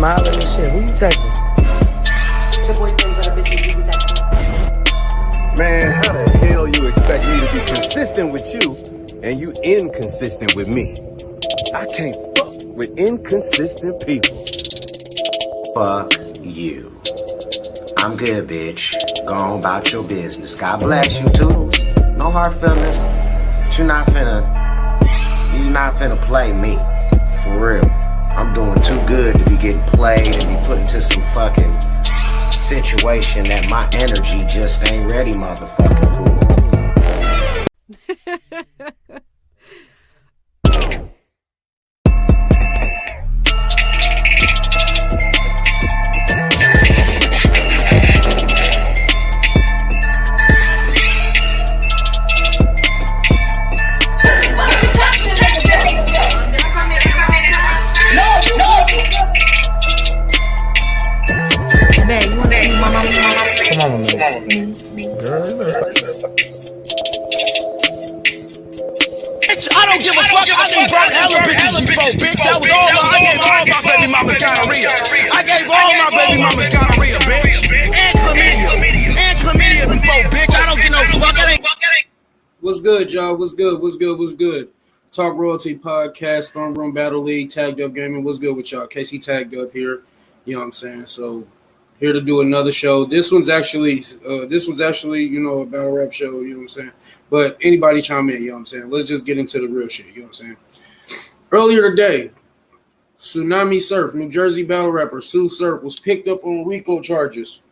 smiling and shit. Who you texting? The boyfriends of the bitches you was texting. Man, how the hell you expect me to be consistent with you and you inconsistent with me? I can't fuck with inconsistent people. Fuck you. I'm good, bitch. Go on about your business. God bless you, Toodles. No hard feelings. But you're not finna play me. For real. I'm doing too good to be getting played and be put into some fucking situation that my energy just ain't ready, motherfucker. Come on, man. Girl, I don't give a fuck. I done brought hella bitches before, bitch. That was all I gave all my baby mama gonorrhea. I gave all my baby mama gonorrhea, bitch. And chlamydia before, bitch. I don't get no fuck. What's good, y'all? What's good? Talk Royalty Podcast, Throne Room Battle League, Tagged Up Gaming. What's good with y'all? Casey Tagged Up here. You know what I'm saying? So here to do another show. This one's actually, a battle rap show, you know what I'm saying? But anybody chime in, you know what I'm saying? Let's just get into the real shit, you know what I'm saying? Earlier today, Tsu Surf, New Jersey battle rapper Tsu Surf, was picked up on RICO charges.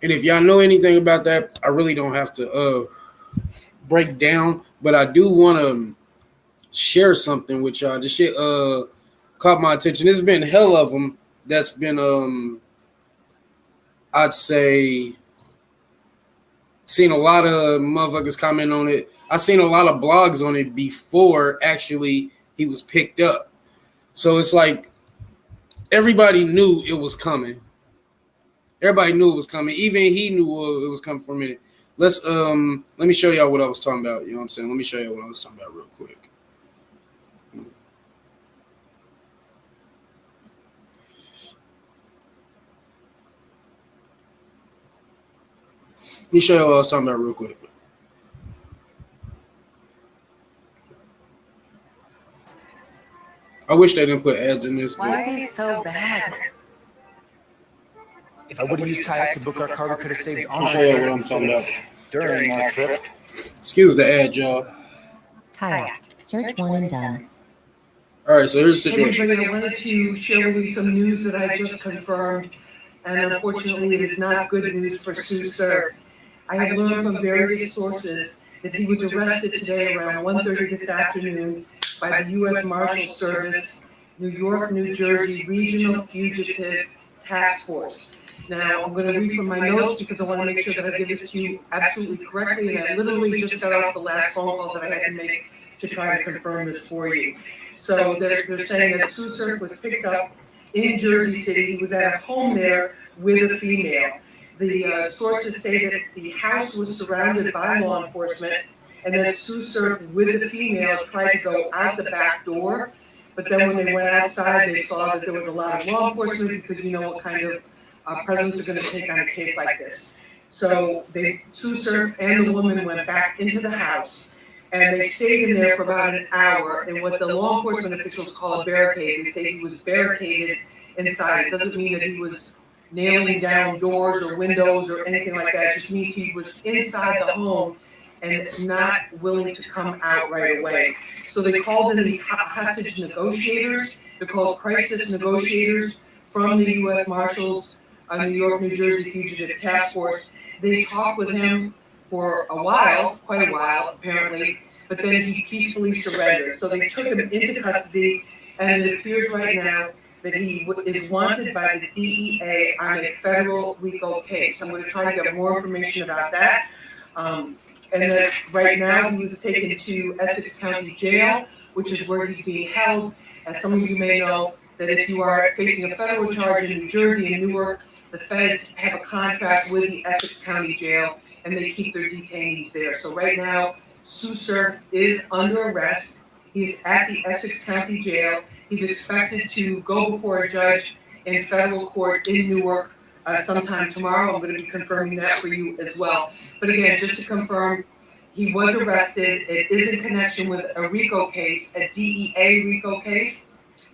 And if y'all know anything about that, I really don't have to break down, but I do want to share something with y'all. This shit caught my attention. There's been hell of them that's been I'd say seen a lot of motherfuckers comment on it. I seen a lot of blogs on it before actually he was picked up. So it's like everybody knew it was coming. Everybody knew it was coming. Even he knew it was coming for a minute. Let me show y'all what I was talking about. You know what I'm saying? Let me show you what I was talking about real quick. Let me show you what I was talking about real quick. I wish they didn't put ads in this. Why are they so bad? If I would have used kayak to book our car, we could have saved on I'll show you what I'm talking about. during our trip. Excuse the ad, y'all. Kayak. Search one and done. All right, so here's the situation. Everybody, I wanted to share with you some news that I just confirmed, and unfortunately, it is not good news for Tsu Surf. I have learned from various sources that he was arrested today around 1:30 this afternoon by the U.S. Marshals Service, New York, New Jersey Regional Fugitive Task Force. Now, I'm going to read from my notes because I want to make sure that I give this to you absolutely correctly, and I literally just got off the last phone call that I had to make to try to confirm this for you. So they're saying that Tsu Surf was picked up in Jersey City. He was at a home there with a female. The sources say that the house was surrounded by law enforcement, and that Tsu Surf with the female tried to go out the back door, but then when they went outside, they saw that there was a lot of law enforcement because you know what kind of presence are going to take on a case like this. So Tsu Surf and the woman went back into the house, and they stayed in there for about an hour, and what the law enforcement officials call a barricade. They say he was barricaded inside. It doesn't mean that he was nailing down doors or windows or anything like that. It just means he was inside the home and not willing to come out right away. So they called in these hostage negotiators. They're called crisis negotiators from the U.S. Marshals, New York, New Jersey Fugitive Task Force. They talked with him for a while, quite a while apparently, but then he peacefully surrendered. So they took him into custody, and it appears right now that he is wanted by the DEA on a federal RICO case. I'm going to try to get more information about that. And then right now he was taken to Essex County Jail, which is where he's being held. As some of you may know, that if you are facing a federal charge in New Jersey and Newark, the feds have a contract with the Essex County Jail, and they keep their detainees there. So right now, Tsu Surf is under arrest. He is at the Essex County Jail, He's expected to go before a judge in federal court in Newark sometime tomorrow. I'm going to be confirming that for you as well. But again, just to confirm, he was arrested. It is in connection with a RICO case, a DEA RICO case.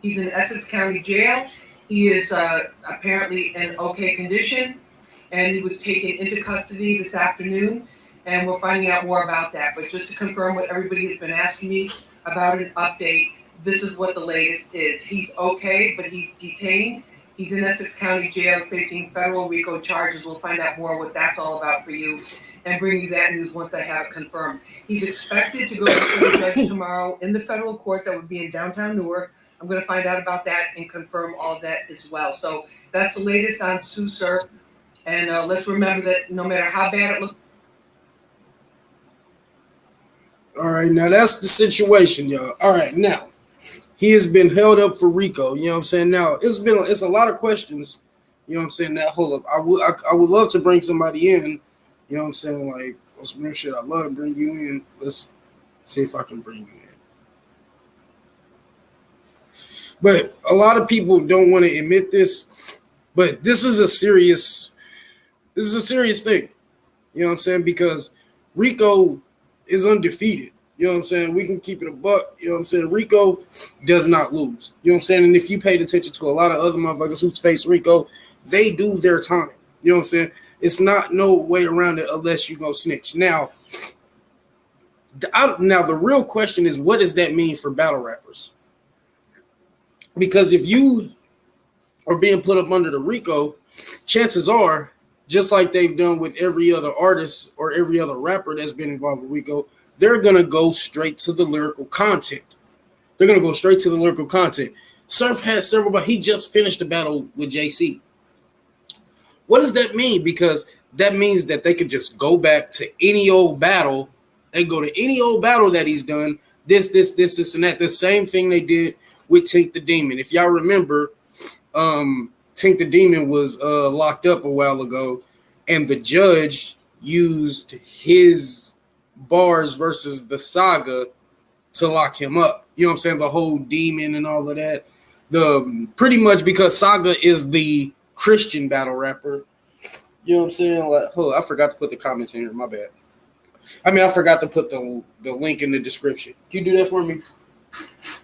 He's in Essex County Jail. He is apparently in okay condition, and he was taken into custody this afternoon, and we're finding out more about that. But just to confirm what everybody has been asking me about an update, this is what the latest is. He's okay, but he's detained. He's in Essex County Jail facing federal RICO charges. We'll find out more what that's all about for you and bring you that news once I have it confirmed. He's expected to go before the judge tomorrow in the federal court that would be in downtown Newark. I'm going to find out about that and confirm all of that as well. So that's the latest on Tsu Surf. And let's remember that no matter how bad it looks. All right, now that's the situation, y'all. All right, now he has been held up for RICO. You know what I'm saying? Now it's a lot of questions. You know what I'm saying? That hold up, I would love to bring somebody in. You know what I'm saying? Like, what's some real shit? I'd love to bring you in. Let's see if I can bring you in. But a lot of people don't want to admit this, but this is a serious thing. You know what I'm saying? Because RICO is undefeated. You know what I'm saying? We can keep it a buck. You know what I'm saying? RICO does not lose. You know what I'm saying? And if you paid attention to a lot of other motherfuckers who face RICO, they do their time. You know what I'm saying? It's not no way around it unless you go snitch. Now the real question is, what does that mean for battle rappers? Because if you are being put up under the RICO, chances are, just like they've done with every other artist or every other rapper that's been involved with RICO, they're going to go straight to the lyrical content. Surf has several, but he just finished a battle with JC. What does that mean? Because that means that they could just go back to any old battle. They go to any old battle that he's done. This, and that. The same thing they did with Tink the Demon. If y'all remember, Tink the Demon was locked up a while ago, and the judge used his bars versus the saga to lock him up. You know what I'm saying? The whole demon and all of that. Pretty much because Saga is the Christian battle rapper. You know what I'm saying? Like, I forgot to put the comments in here. My bad. I forgot to put the link in the description. Can you do that for me?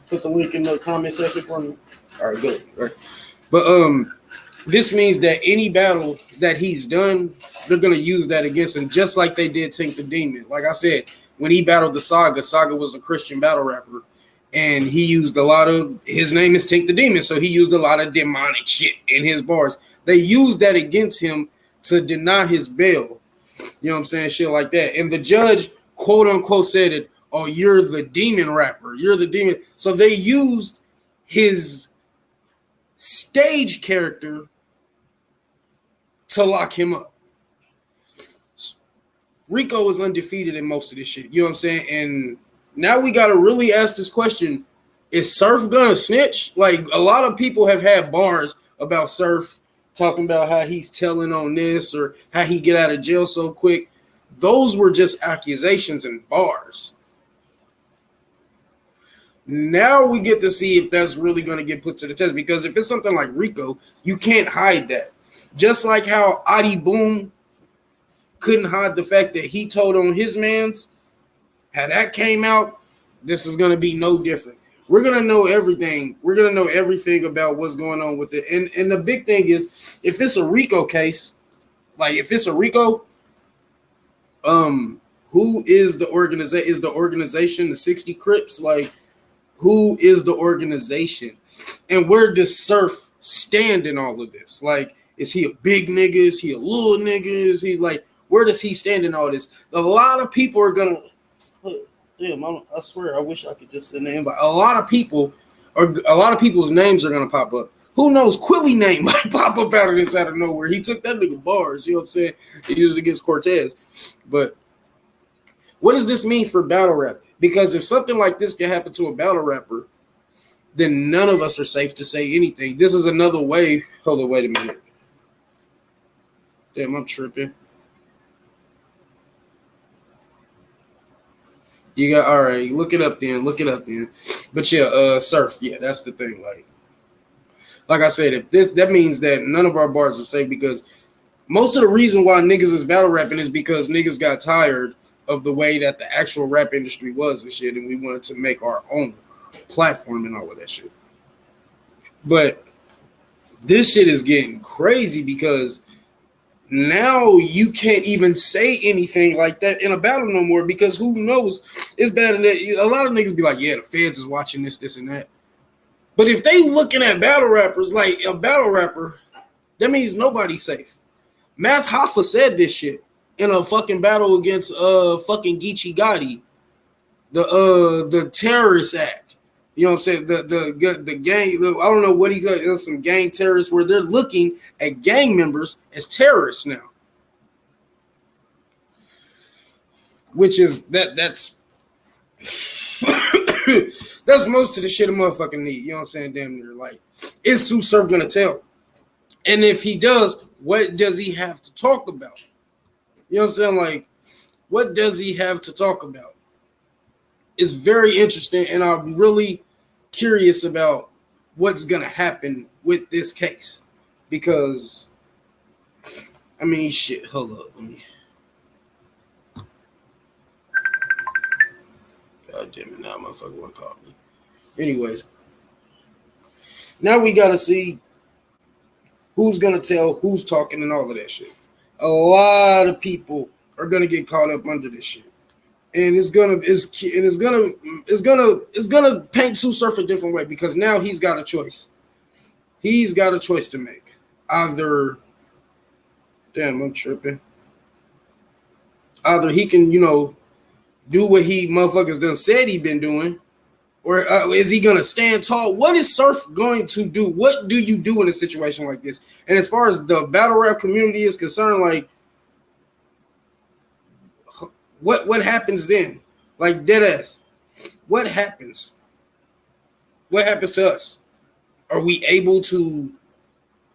Put the link in the comment section for me. All right, good. All right. But this means that any battle that he's done, they're gonna use that against him, just like they did Tink the Demon. Like I said, when he battled the Saga was a Christian battle rapper, and he used a lot of, his name is Tink the Demon, so he used a lot of demonic shit in his bars. They used that against him to deny his bail. You know what I'm saying? Shit like that. And the judge, quote unquote, said it, oh, you're the demon rapper. You're the demon. So they used his stage character to lock him up. RICO is undefeated in most of this shit. You know what I'm saying? And now we got to really ask this question. Is Surf gonna snitch? Like, a lot of people have had bars about Surf talking about how he's telling on this or how he get out of jail so quick. Those were just accusations and bars. Now we get to see if that's really going to get put to the test, because if it's something like RICO, you can't hide that. Just like how Adi Boom couldn't hide the fact that he told on his mans. Had that came out, this is going to be no different. We're going to know everything. We're going to know everything about what's going on with it. And the big thing is, if it's a RICO case, like if it's a RICO, who is the organization? Is the organization the 60 Crips? Like, who is the organization? And where does Surf stand in all of this? Like, is he a big nigga? Is he a little nigga? Is he like, where does he stand in all this? A lot of people are gonna, damn, I swear, I wish I could just send the invite. A lot of people's names are gonna pop up. Who knows? Quilly name might pop up out of this out of nowhere. He took that nigga bars, you know what I'm saying? He used it against Cortez. But what does this mean for battle rap? Because if something like this can happen to a battle rapper, then none of us are safe to say anything. This is another way. Hold on, wait a minute. Damn, I'm tripping. You got all right. Look it up then. But yeah, Surf. Yeah, that's the thing. Like I said, if that means that none of our bars are safe because most of the reason why niggas is battle rapping is because niggas got tired of the way that the actual rap industry was and shit, and we wanted to make our own platform and all of that shit. But this shit is getting crazy because now you can't even say anything like that in a battle no more because who knows? It's bad in that a lot of niggas be like, yeah, the feds is watching this, and that. But if they looking at battle rappers like a battle rapper, that means nobody's safe. Math Hoffa said this shit in a fucking battle against fucking Geechee Gotti, the terrorist act. You know what I'm saying? The gang. I don't know what he's got. There's some gang terrorists where they're looking at gang members as terrorists now, which is that's that's most of the shit a motherfucker need. You know what I'm saying? Damn near like, is Tsu Surf gonna tell? And if he does, what does he have to talk about? You know what I'm saying? Like, what does he have to talk about? It's very interesting, and I'm really curious about what's gonna happen with this case because, I mean, shit. Hold up, let me. God damn it! Now, motherfucker, want to call me. Anyways, now we gotta see who's gonna tell, who's talking, and all of that shit. A lot of people are gonna get caught up under this shit. And it's gonna paint Tsu Surf a different way because now he's got a choice. He's got a choice to make. Either, damn, I'm tripping. Either he can, do what he motherfuckers done said he been doing, or is he gonna stand tall? What is Surf going to do? What do you do in a situation like this? And as far as the battle rap community is concerned, like, what happens then? Like, dead ass. What happens? What happens to us? Are we able to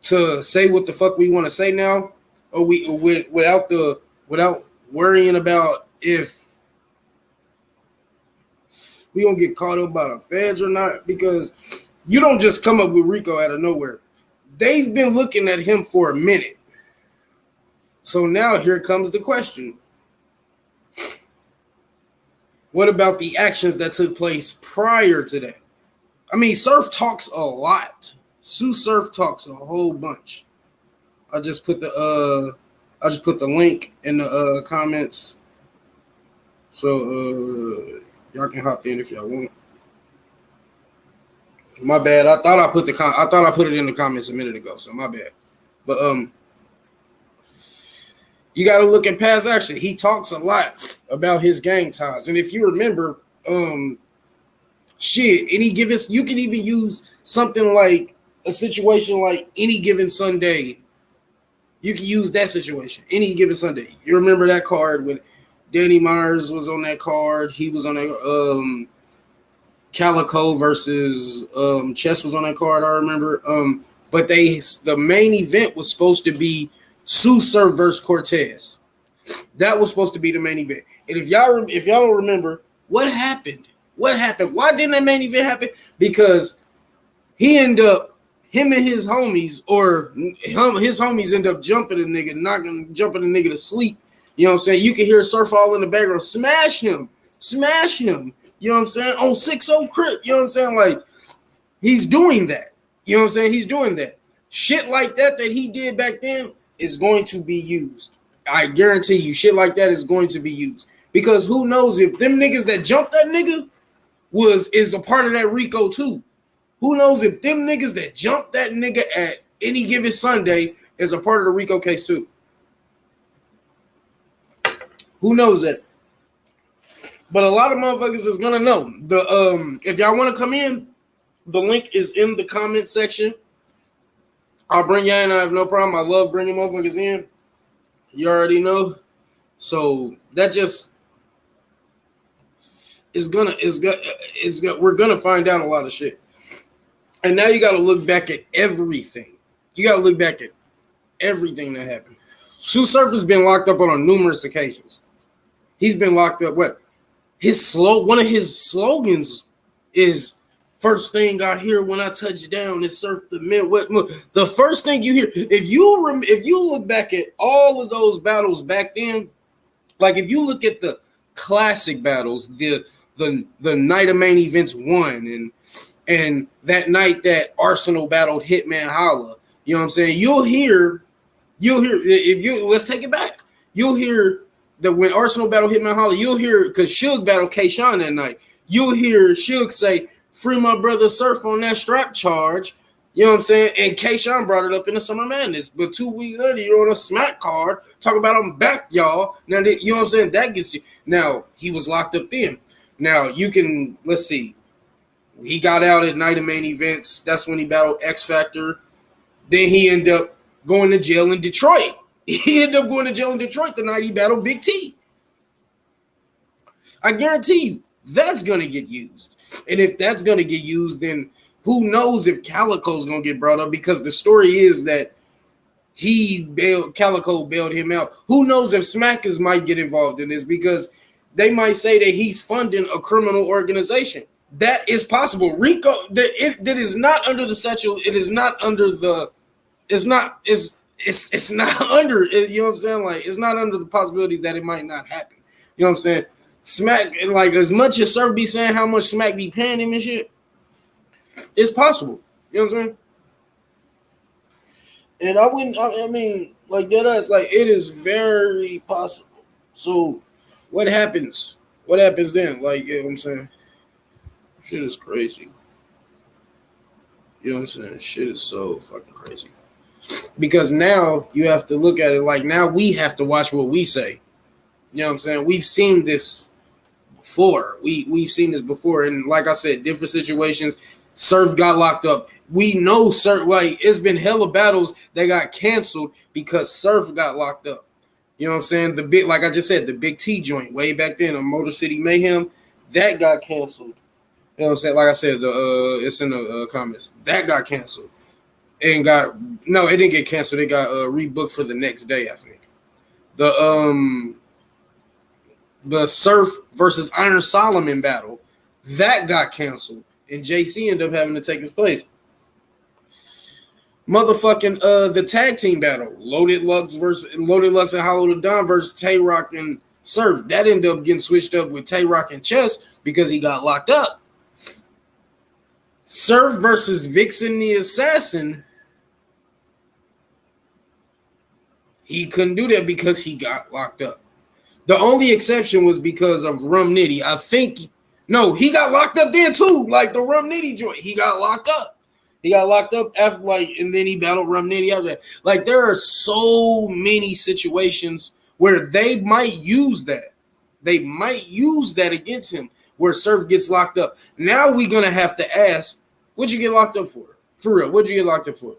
say what the fuck we want to say now? Or without worrying about if we gonna get caught up by the feds or not? Because you don't just come up with RICO out of nowhere. They've been looking at him for a minute. So now here comes the question. What about the actions that took place prior to that? I mean, Surf talks a lot. Tsu Surf talks a whole bunch. I just put the link in the comments, so y'all can hop in if y'all want. My bad. I thought I put it in the comments a minute ago, so my bad. But you got to look at past action. He talks a lot about his gang ties. And if you remember, you can even use something like a situation like Any Given Sunday. You can use that situation, Any Given Sunday. You remember that card when Danny Myers was on that card. He was on that Calico versus Chess was on that card, I remember. But the main event was supposed to be Tsu Surf versus Cortez. That was supposed to be the main event. And if y'all don't remember, what happened? Why didn't that main event happen? Because him and his homies, his homies end up jumping the nigga, jumping the nigga to sleep. You know what I'm saying? You can hear Surf all in the background, smash him. You know what I'm saying? On 6-0 Crip. You know what I'm saying? Like, he's doing that. You know what I'm saying? He's doing that. Shit like that he did back then is going to be used. I guarantee you, shit like that is going to be used. Because who knows if them niggas that jumped that nigga is a part of that RICO too. Who knows if them niggas that jumped that nigga at Any Given Sunday is a part of the RICO case too. Who knows that? But a lot of motherfuckers is gonna know. If y'all want to come in, the link is in the comment section. I'll bring you in. I have no problem. I love bringing motherfuckers in. You already know. So that just we're gonna find out a lot of shit. And now you got to look back at everything. You got to look back at everything that happened. Tsu Surf has been locked up on numerous occasions. He's been locked up. one of his slogans is first thing I hear when I touch down is surf the Midwest. The first thing you hear, if you look back at all of those battles back then, like if you look at the classic battles, the night of main events 1 and that night that Arsenal battled Hitman Holla, you know what I'm saying? You'll hear if you let's take it back. You'll hear that when Arsenal battled Hitman Holla, you'll hear because Suge battled K-Shine that night. You'll hear Suge say, "Free my brother Surf on that strap charge." You know what I'm saying? And K-Shine brought it up in the Summer Madness. But 2 weeks later, you're on a smack card. Talk about I'm back, y'all. Now, you know what I'm saying? That gets you. Now, he was locked up then. Now, you can, let's see. He got out at night of main events. That's when he battled X Factor. Then he ended up going to jail in Detroit. He ended up going to jail in Detroit the night he battled Big T. I guarantee you, that's going to get used. And if that's going to get used, then who knows if Calico's going to get brought up, because the story is that Calico bailed him out. Who knows if Smackers might get involved in this, because they might say that he's funding a criminal organization. That is possible. RICO, that is not under the statute. It is not under the, it's not under, you know what I'm saying? Like, it's not under the possibility that it might not happen. You know what I'm saying? Smack, like, as much as Surf be saying how much Smack be paying him and shit, it's possible. You know what I'm saying? And I mean, like, that's like, it is very possible. So, what happens? What happens then? Like, you know what I'm saying? Shit is crazy. You know what I'm saying? Shit is so fucking crazy. Because now you have to look at it like, now we have to watch what we say. You know what I'm saying? We've seen this before. We've seen this before. And like I said, different situations. Surf got locked up. We know Surf, like, it's been hella battles that got canceled because Surf got locked up. You know what I'm saying? The big, like I just said, the Big T joint way back then on Motor City Mayhem, that got canceled. You know what I'm saying? Like I said, it's in the comments. That got canceled. And it didn't get canceled. It got rebooked for the next day, I think. The Surf versus Iron Solomon battle, that got canceled. And JC ended up having to take his place. Motherfucking the tag team battle, Loaded Lux and Hollow the Don versus Tay Rock and Surf. That ended up getting switched up with Tay Rock and Chess because he got locked up. Surf versus Vixen the Assassin, he couldn't do that because he got locked up. The only exception was because of Rum Nitty. I think, no, he got locked up then too. Like the Rum Nitty joint, he got locked up. He got locked up after, like, and then he battled Rum Nitty after that. Like, there are so many situations where they might use that. They might use that against him, where Surf gets locked up. Now we're gonna have to ask, what'd you get locked up for? For real, what'd you get locked up for?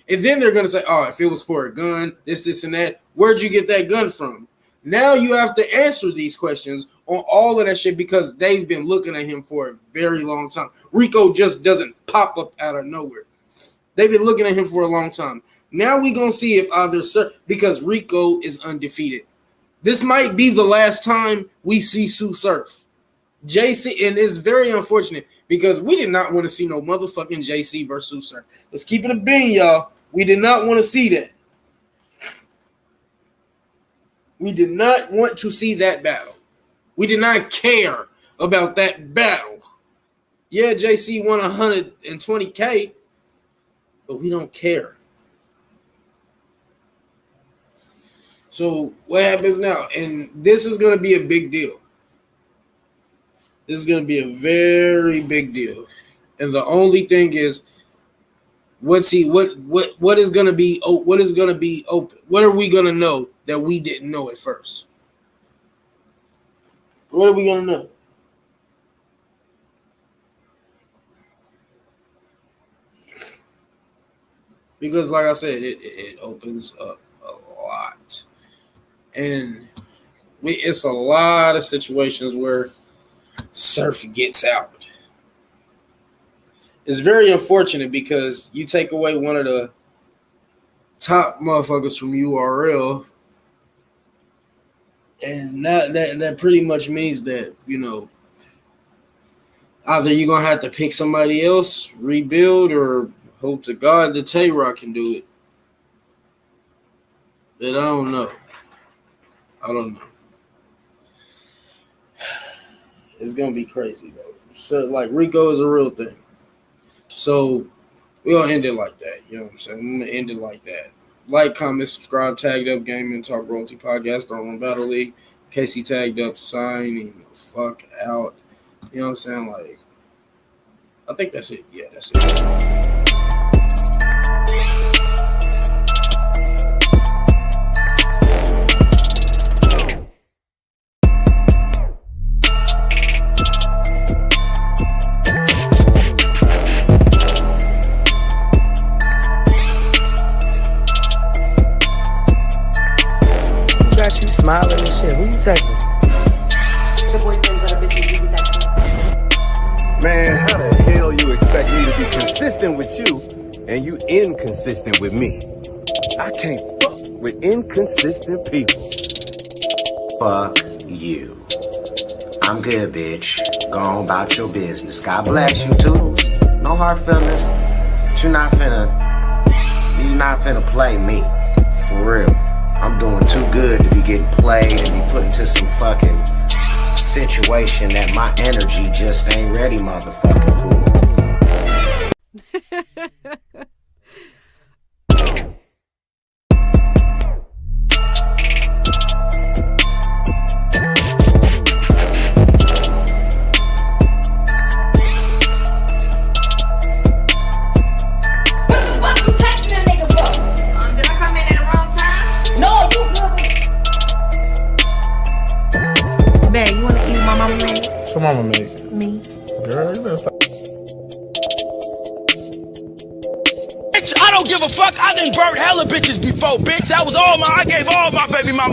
And then they're gonna say, oh, if it was for a gun, this, and that, where'd you get that gun from? Now you have to answer these questions on all of that shit because they've been looking at him for a very long time. RICO just doesn't pop up out of nowhere. They've been looking at him for a long time. Now we're going to see if either Surf, because RICO is undefeated. This might be the last time we see Tsu Surf. JC, and it's very unfortunate because we did not want to see no motherfucking JC versus Tsu Surf. Let's keep it a bean, y'all. We did not want to see that. We did not want to see that battle. We did not care about that battle. Yeah, JC won 120K, but we don't care. So what happens now? And this is going to be a big deal. This is going to be a very big deal. And the only thing is, what is going to be open? What are we going to know that we didn't know at first? What are we going to know? Because, like I said, it opens up a lot. And it's a lot of situations where Surf gets out. It's very unfortunate because you take away one of the top motherfuckers from URL, and that pretty much means that, you know, either you're gonna have to pick somebody else, rebuild, or hope to God that Tay-Rock can do it. But I don't know. It's gonna be crazy though. So like RICO is a real thing. So we're gonna end it like that. You know what I'm saying? I'm gonna end it like that. Like, comment, subscribe, tagged up, Gaming Talk Royalty Podcast, on Battle League. Casey tagged up, sign him the fuck out. You know what I'm saying? Like, I think that's it. Yeah, that's it. She smiling and shit. Who you texting? The boyfriends of the bitches you be texting. Man, how the hell you expect me to be consistent with you and you inconsistent with me? I can't fuck with inconsistent people. Fuck you. I'm good, bitch. Go on about your business. God bless you, Toodles. No hard feelings. But you're not finna play me. For real. I'm doing too good to be getting played and be put into some fucking situation that my energy just ain't ready, motherfucker, for. Babe, you wanna eat what my mama made? What's your mama made? Me. Girl, you better stop. Bitch, I don't give a fuck. I done burnt hella bitches before, bitch. That was all I gave all my baby mama